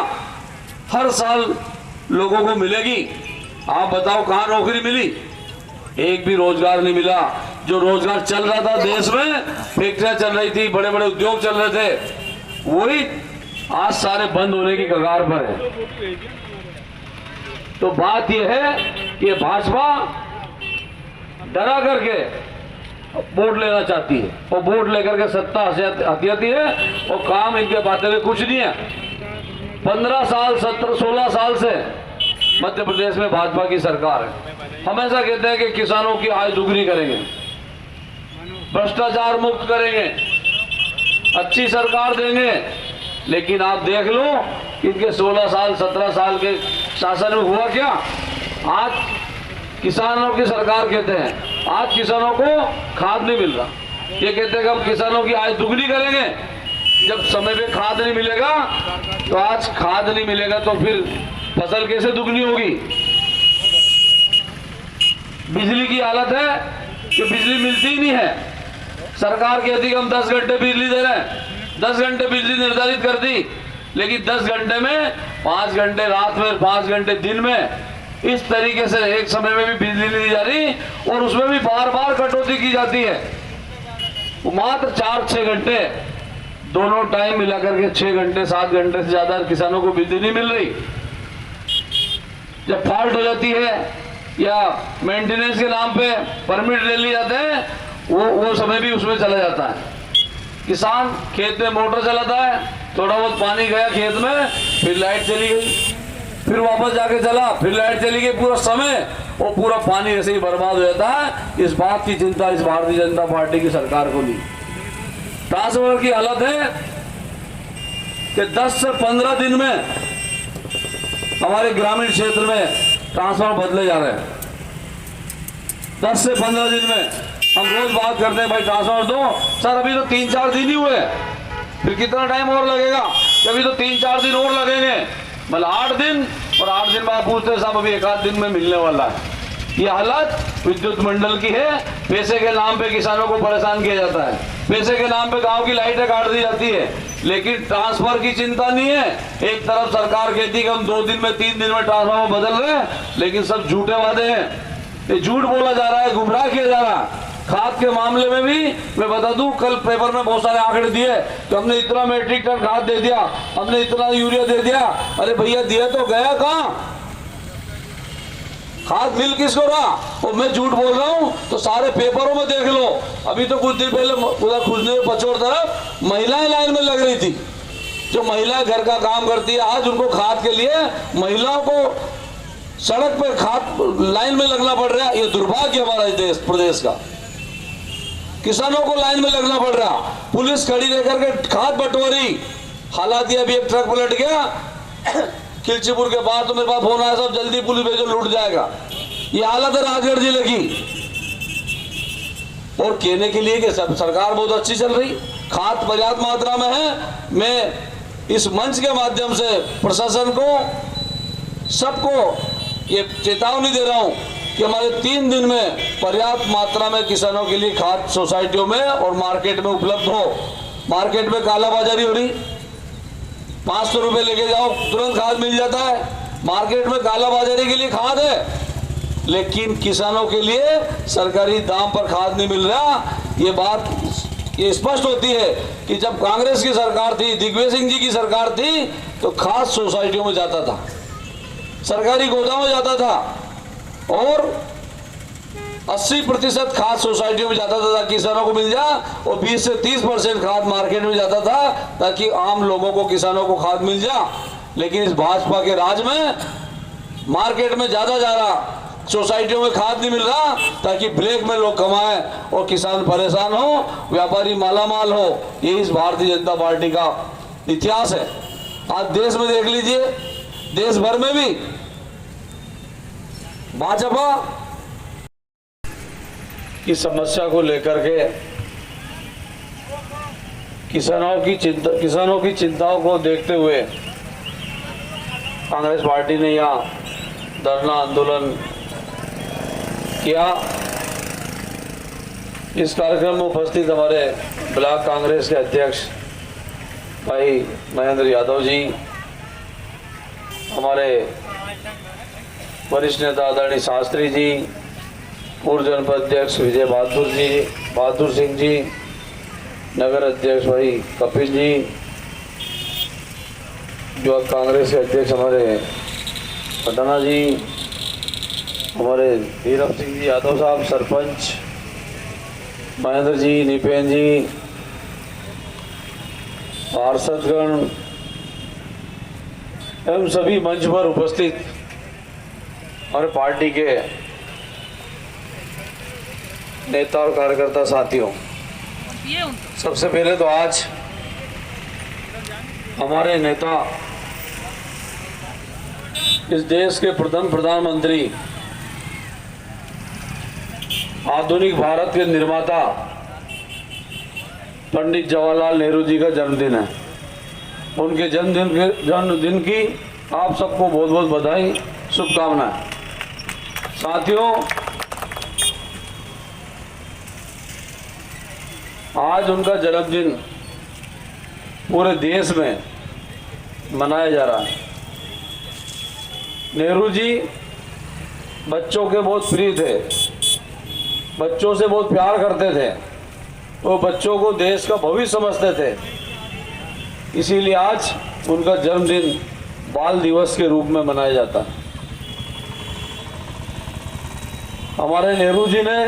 हर साल लोगों को मिलेगी। आप बताओ कहां नौकरी मिली? एक भी रोजगार नहीं मिला। जो रोजगार चल रहा था देश में, फैक्ट्रियां चल रही थी, बड़े बड़े उद्योग चल रहे थे, वही आज सारे बंद होने की कगार पर है। तो बात यह है कि भाजपा डरा करके वोट लेना चाहती है और वोट लेकर के सत्ता हथियाती है, और काम इनके बातें में कुछ नहीं है। 15 साल, 17-16 साल से मध्य प्रदेश में भाजपा की सरकार है। हमेशा कहते हैं कि किसानों की आय दुगनी करेंगे, भ्रष्टाचार मुक्त करेंगे, अच्छी सरकार देंगे, लेकिन आप देख लो इनके 16 साल 17 साल के शासन में हुआ क्या। आज किसानों की सरकार कहते हैं, आज किसानों को खाद नहीं मिल रहा। ये कहते हैं कि हम किसानों की आय दुगनी करेंगे। जब समय पे खाद नहीं मिलेगा तो आज खाद नहीं मिलेगा तो फिर फसल कैसे दुगनी होगी। बिजली की हालत है कि बिजली मिलती ही नहीं है। सरकार कहती कि हम 10 घंटे बिजली दे रहे हैं, 10 घंटे बिजली निर्धारित कर दी, लेकिन 10 घंटे में 5 घंटे रात में, 5 घंटे दिन में, इस तरीके से एक समय में भी बिजली नहीं दी जा रही और उसमें भी बार बार कटौती की जाती है। मात्र 4-6 घंटे दोनों टाइम मिलाकर के 6 घंटे 7 घंटे से ज्यादा किसानों को बिजली नहीं मिल रही। जब फॉल्ट हो जाती है या मेंटेनेंस के नाम पे परमिट ले लिए जाते हैं, वो समय भी उसमें चला जाता है। किसान खेत में मोटर चलाता है, थोड़ा बहुत पानी गया खेत में, फिर लाइट चली गई, फिर वापस जाके चला, फिर लाइट चली गई, पूरा समय और पूरा पानी ऐसे ही बर्बाद हो जाता है। इस बात की चिंता इस भारतीय जनता पार्टी की सरकार को नहीं। ट्रांसफार्मर की हालत है कि 10 से 15 दिन में हमारे ग्रामीण क्षेत्र में ट्रांसफार्मर बदले जा रहे हैं। 10 से 15 दिन में हम रोज बात करते हैं, भाई ट्रांसफार्मर दो। सर अभी तो 3-4 दिन ही हुए, फिर कितना टाइम और लगेगा? अभी तो 3-4 दिन और लगेंगे, मतलब 8 दिन, और 8 दिन में आप पूछते साहब अभी 1-8 दिन में मिलने वाला है। ये हालत विद्युत मंडल की है। पैसे के नाम पे किसानों को परेशान किया जाता है, पैसे के नाम पे गांव की लाइटें काट दी जाती है, लेकिन ट्रांसफर की चिंता नहीं है। एक तरफ सरकार कहती है कि हम 2 दिन में 3 दिन में ट्रांसफार्मर बदल रहे हैं, लेकिन सब झूठे वादे हैं। ये झूठ बोला जा रहा है, गुमराह किया जा रहा है। खाद के मामले में भी मैं बता दूं, कल पेपर में बहुत सारे आंकड़े दिए कि हमने इतना मेट्रिक टन खाद दे दिया, हमने इतना यूरिया दे दिया। अरे भैया दिया तो गया कहाँ? खाद मिल किसको रहा? और मैं झूठ बोल रहा हूं तो सारे पेपरों में देख लो। अभी तो कुछ दिन पहले उधर खुजने पचोर तरफ महिलाएं लाइन में लग रही थी। जो महिलाएं घर का काम करती है, आज उनको खाद के लिए महिलाओं को सड़क पर खाद लाइन में लगना पड़ रहा है। ये दुर्भाग्य हमारा देश प्रदेश का। किसानों को लाइन में लगना पड़ रहा, पुलिस खड़ी रहकर के खाद बंटवारी। हालात ये, अभी एक ट्रक पलट गया खिलचीपुर के बाद, तो मेरे पास फोन आया, सब जल्दी पुलिस भेजो लूट जाएगा। ये हालत है राजगढ़ जिले की। और कहने के लिए कि सब सरकार बहुत अच्छी चल रही, खाद पर्याप्त मात्रा में है। मैं इस मंच के माध्यम से प्रशासन को, सबको ये चेतावनी दे रहा हूं कि हमारे 3 दिन में पर्याप्त मात्रा में किसानों के लिए खाद सोसाइटियों में और मार्केट में उपलब्ध हो। मार्केट में कालाबाजारी हो रही, 500 रुपए लेके जाओ तुरंत खाद मिल जाता है। मार्केट में कालाबाजारी के लिए खाद है, लेकिन किसानों के लिए सरकारी दाम पर खाद नहीं मिल रहा। ये बात ये स्पष्ट होती है कि जब कांग्रेस की सरकार थी, दिग्विजय सिंह जी की सरकार थी, तो खाद सोसाइटियों में जाता था, सरकारी गोदाम में जाता था, और 80% खाद सोसाइटियों में जाता था ताकि किसानों को मिल जाए, और 20 से 30% खाद मार्केट में जाता था ताकि आम लोगों को, किसानों को खाद मिल जाए। लेकिन इस भाजपा के राज में मार्केट में ज्यादा जा रहा, सोसाइटियों में खाद नहीं मिल रहा ताकि ब्लैक में लोग कमाएं और किसान परेशान हो, व्यापारी मालामाल हो। ये इस भारतीय जनता पार्टी का इतिहास है। आज देश में देख लीजिए, देश भर में भी भाजपा की समस्या को लेकर के किसानों की चिंताओं को देखते हुए कांग्रेस पार्टी ने यहाँ धरना आंदोलन किया। इस कार्यक्रम में उपस्थित हमारे ब्लॉक कांग्रेस के अध्यक्ष भाई महेंद्र यादव जी, हमारे वरिष्ठ नेता आदरणीय शास्त्री जी, पूर्व जनपद अध्यक्ष विजय बहादुर सिंह जी, नगर अध्यक्ष भाई कपिल जी, युवक कांग्रेस के अध्यक्ष हमारे पटना जी, हमारे धीरव सिंह जी यादव साहब सरपंच, महेंद्र जी, निपेन जी, पार्षदगण एवं सभी मंच पर उपस्थित हमारे पार्टी के नेता और कार्यकर्ता साथियों, सबसे पहले तो आज हमारे नेता, इस देश के प्रथम प्रधानमंत्री, आधुनिक भारत के निर्माता पंडित जवाहरलाल नेहरू जी का जन्मदिन है। उनके जन्मदिन की आप सबको बहुत बहुत बधाई, शुभकामनाएं। साथियों, आज उनका जन्मदिन पूरे देश में मनाया जा रहा है। नेहरू जी बच्चों के बहुत प्रिय थे, बच्चों से बहुत प्यार करते थे, वो बच्चों को देश का भविष्य समझते थे। इसीलिए आज उनका जन्मदिन बाल दिवस के रूप में मनाया जाता है। हमारे नेहरू जी ने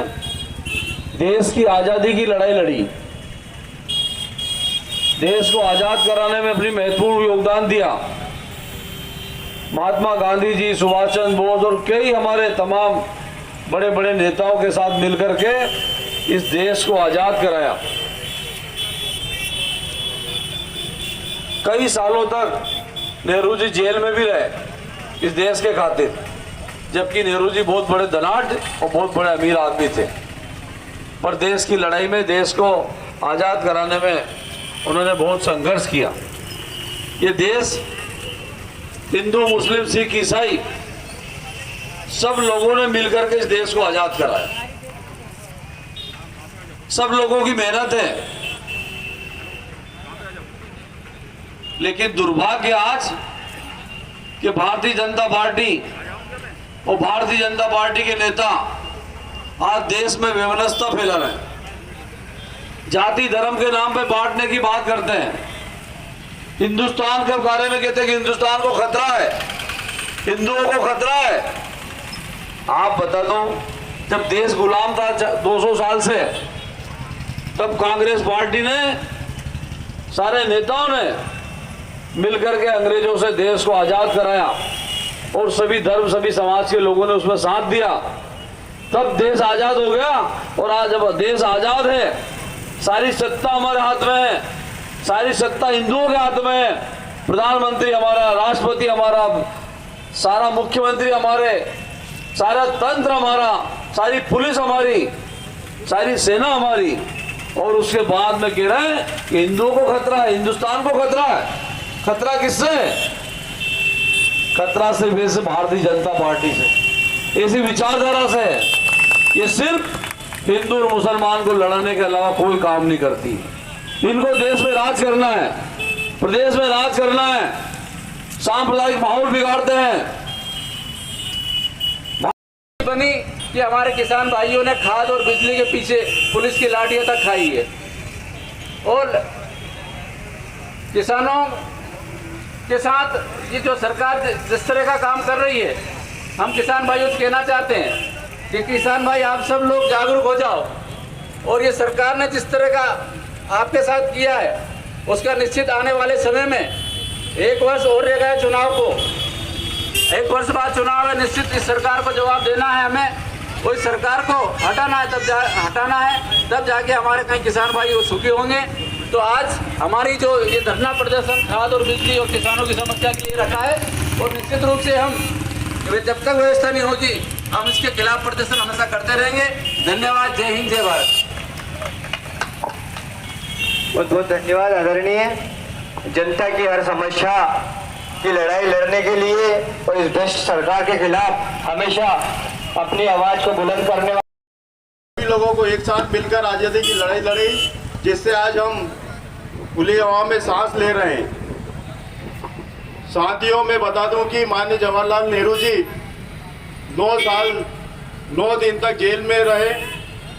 देश की आज़ादी की लड़ाई लड़ी, देश को आज़ाद कराने में अपनी महत्वपूर्ण योगदान दिया। महात्मा गांधी जी, सुभाष चंद्र बोस और कई हमारे तमाम बड़े बड़े नेताओं के साथ मिलकर के इस देश को आज़ाद कराया। कई सालों तक नेहरू जी जेल में भी रहे इस देश के खातिर, जबकि नेहरू जी बहुत बड़े धनाढ़ और बहुत बड़े अमीर आदमी थे, पर देश की लड़ाई में, देश को आज़ाद कराने में उन्होंने बहुत संघर्ष किया। ये देश हिंदू, मुस्लिम, सिख, ईसाई सब लोगों ने मिलकर के इस देश को आज़ाद कराया। सब लोगों की मेहनत है, लेकिन दुर्भाग्य आज कि भारतीय जनता पार्टी और भारतीय जनता पार्टी के नेता आज देश में वैमनस्यता फैला रहे हैं, जाति धर्म के नाम पे बांटने की बात करते हैं। हिंदुस्तान के बारे में कहते हैं कि हिंदुस्तान को खतरा है, हिंदुओं को खतरा है। आप बता दो, जब देश गुलाम था 200 साल से, तब कांग्रेस पार्टी ने, सारे नेताओं ने मिलकर के अंग्रेजों से देश को आज़ाद कराया और सभी धर्म, सभी समाज के लोगों ने उसमें साथ दिया। तब देश आज़ाद हो गया और आज जब देश आज़ाद है, सारी सत्ता हमारे हाथ में है, सारी सत्ता हिंदुओं के हाथ में है। प्रधानमंत्री हमारा, राष्ट्रपति हमारा, सारा मुख्यमंत्री हमारे, सारा तंत्र हमारा, सारी पुलिस हमारी, सारी सेना हमारी, और उसके बाद में कह रहे हैं कि हिंदुओं को खतरा है, हिंदुस्तान को खतरा है। खतरा किससे? खतरा सिर्फ वैसे भारतीय जनता पार्टी से, ऐसी विचारधारा से है। ये सिर्फ हिंदू और मुसलमान को लड़ाने के अलावा कोई काम नहीं करती। इनको देश में राज करना है, प्रदेश में राज करना है, सांप्रदायिक माहौल बिगाड़ते हैं। बनी कि हमारे किसान भाइयों ने खाद और बिजली के पीछे पुलिस की लाठियां तक खाई है, और किसानों के साथ ये जो सरकार जिस तरह का काम कर रही है, हम किसान भाइयों से कहना चाहते हैं कि किसान भाई, आप सब लोग जागरूक हो जाओ, और ये सरकार ने जिस तरह का आपके साथ किया है, उसका निश्चित आने वाले समय में 1 वर्ष और रह गया चुनाव को, 1 वर्ष बाद चुनाव है, निश्चित इस सरकार को जवाब देना है हमें। कोई सरकार को हटाना है, तब जाके हमारे कई किसान भाई वो सुखी होंगे। तो आज हमारी जो ये धरना प्रदर्शन खाद और बिजली और किसानों की समस्या के लिए रखा है, और निश्चित रूप से हम जब तक व्यवस्था नहीं होगी, हम इसके खिलाफ प्रदर्शन हमेशा करते रहेंगे। धन्यवाद। जय हिंद, जय भारत। बहुत बहुत धन्यवाद। आदरणीय, जनता की हर समस्या की लड़ाई लड़ने के लिए और इस भ्रष्ट सरकार के खिलाफ हमेशा अपनी आवाज को बुलंद करने वाले सभी लोगों को एक साथ मिलकर आज़ादी की लड़ाई लड़ी, जिससे आज हम खुली हवा में सांस ले रहे हैं। साथियों, मैं बता दूं कि माननीय जवाहरलाल नेहरू जी 9 साल 9 दिन तक जेल में रहे।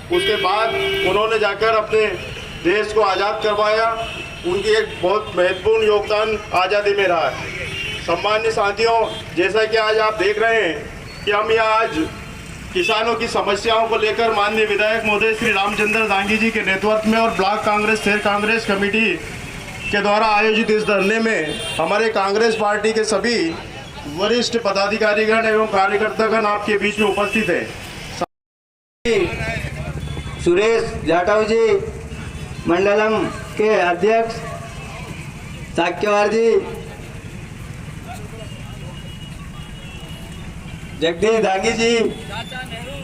उसके बाद उन्होंने जाकर अपने देश को आज़ाद करवाया। उनकी एक बहुत महत्वपूर्ण योगदान आज़ादी में रहा है। सम्मानित साथियों, जैसा कि आज आप देख रहे हैं कि हम यहाँ आज किसानों की समस्याओं को लेकर माननीय विधायक महोदय श्री रामचंद्र दांगी जी के नेतृत्व में और ब्लॉक कांग्रेस शहर कांग्रेस कमेटी के द्वारा आयोजित इस धरने में हमारे कांग्रेस पार्टी के सभी वरिष्ठ पदाधिकारीगण एवं कार्यकर्तागण आपके बीच में उपस्थित हैं। सुरेश जाटव जी, मंडलम के अध्यक्ष साक्यवार जी, जगदीश दांगी जी, चाचा नेहरू